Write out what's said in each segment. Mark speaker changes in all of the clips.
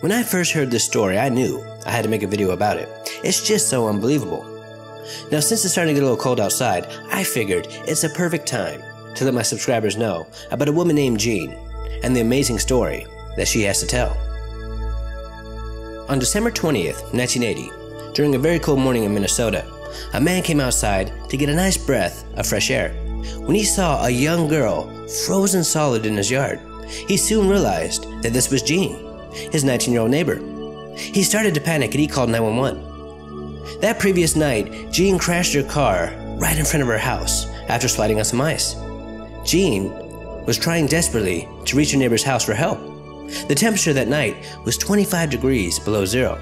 Speaker 1: When I first heard this story, I knew I had to make a video about it. It's just so unbelievable. Now, since it's starting to get a little cold outside, I figured it's a perfect time to let my subscribers know about a woman named Jean and the amazing story that she has to tell. On December 20th, 1980, during a very cold morning in Minnesota, a man came outside to get a nice breath of fresh air when he saw a young girl frozen solid in his yard. He soon realized that this was Jean, his 19-year-old neighbor. He started to panic and he called 911. That previous night, Jean crashed her car right in front of her house after sliding on some ice. Jean was trying desperately to reach her neighbor's house for help. The temperature that night was 25 degrees below zero.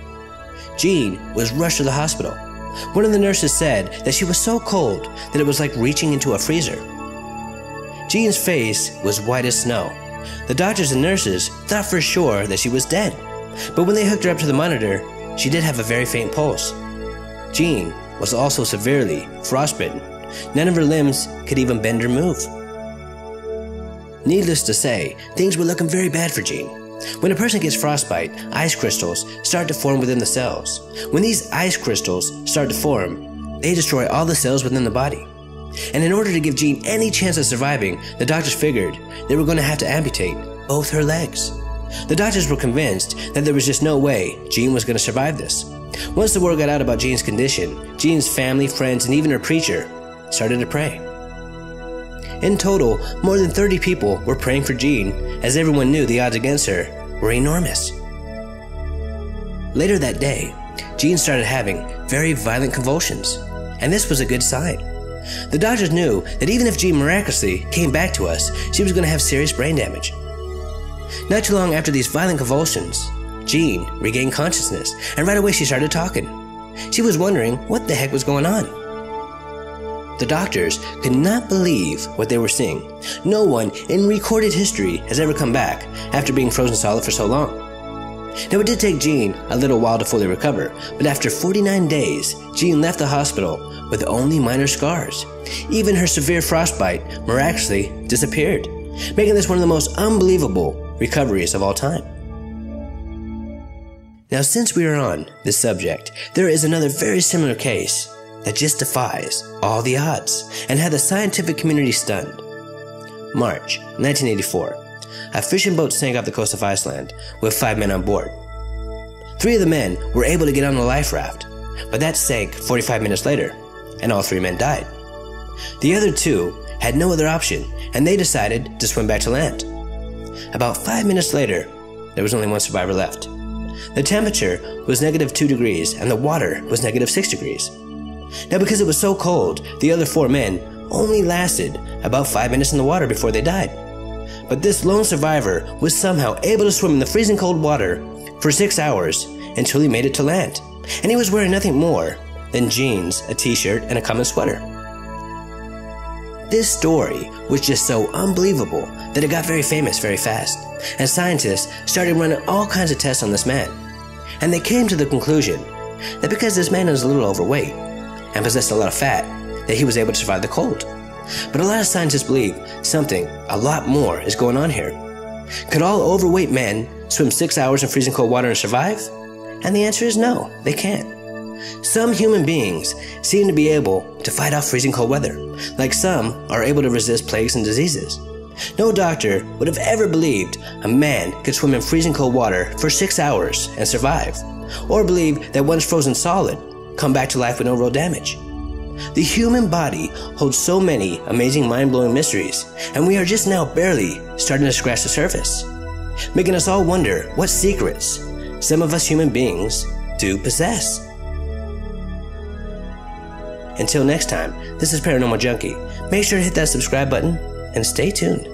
Speaker 1: Jean was rushed to the hospital. One of the nurses said that she was so cold that it was like reaching into a freezer. Jean's face was white as snow. The doctors and nurses thought for sure that she was dead, but when they hooked her up to the monitor, she did have a very faint pulse. Jean was also severely frostbitten. None of her limbs could even bend or move. Needless to say, things were looking very bad for Jean. When a person gets frostbite, ice crystals start to form within the cells. When these ice crystals start to form, they destroy all the cells within the body. And in order to give Jean any chance of surviving, the doctors figured they were going to have to amputate both her legs. The doctors were convinced that there was just no way Jean was going to survive this. Once the word got out about Jean's condition, Jean's family, friends, and even her preacher started to pray. In total, more than 30 people were praying for Jean, as everyone knew the odds against her were enormous. Later that day, Jean started having very violent convulsions, and this was a good sign. The doctors knew that even if Jean miraculously came back to us, she was going to have serious brain damage. Not too long after these violent convulsions, Jean regained consciousness, and right away she started talking. She was wondering what the heck was going on. The doctors could not believe what they were seeing. No one in recorded history has ever come back after being frozen solid for so long. Now, it did take Jean a little while to fully recover, but after 49 days, Jean left the hospital with only minor scars. Even her severe frostbite miraculously disappeared, making this one of the most unbelievable recoveries of all time. Now, since we are on this subject, there is another very similar case that just defies all the odds and had the scientific community stunned. March 1984, a fishing boat sank off the coast of Iceland with 5 men on board. 3 of the men were able to get on the life raft, but that sank 45 minutes later, and all 3 men died. The other 2 had no other option, and they decided to swim back to land. About 5 minutes later, there was only 1 survivor left. The temperature was -2 degrees, and the water was -6 degrees. Now, because it was so cold, the other 4 men only lasted about 5 minutes in the water before they died. But this lone survivor was somehow able to swim in the freezing cold water for 6 hours until he made it to land. And he was wearing nothing more than jeans, a t-shirt, and a common sweater. This story was just so unbelievable that it got very famous very fast, and scientists started running all kinds of tests on this man. And they came to the conclusion that because this man was a little overweight and possessed a lot of fat, that he was able to survive the cold. But a lot of scientists believe something a lot more is going on here. Could all overweight men swim 6 hours in freezing cold water and survive? And the answer is no, they can't. Some human beings seem to be able to fight off freezing cold weather, like some are able to resist plagues and diseases. No doctor would have ever believed a man could swim in freezing cold water for 6 hours and survive, or believe that once frozen solid, come back to life with no real damage. The human body holds so many amazing mind-blowing mysteries, and we are just now barely starting to scratch the surface, making us all wonder what secrets some of us human beings do possess. Until next time, this is Paranormal Junkie. Make sure to hit that subscribe button and stay tuned.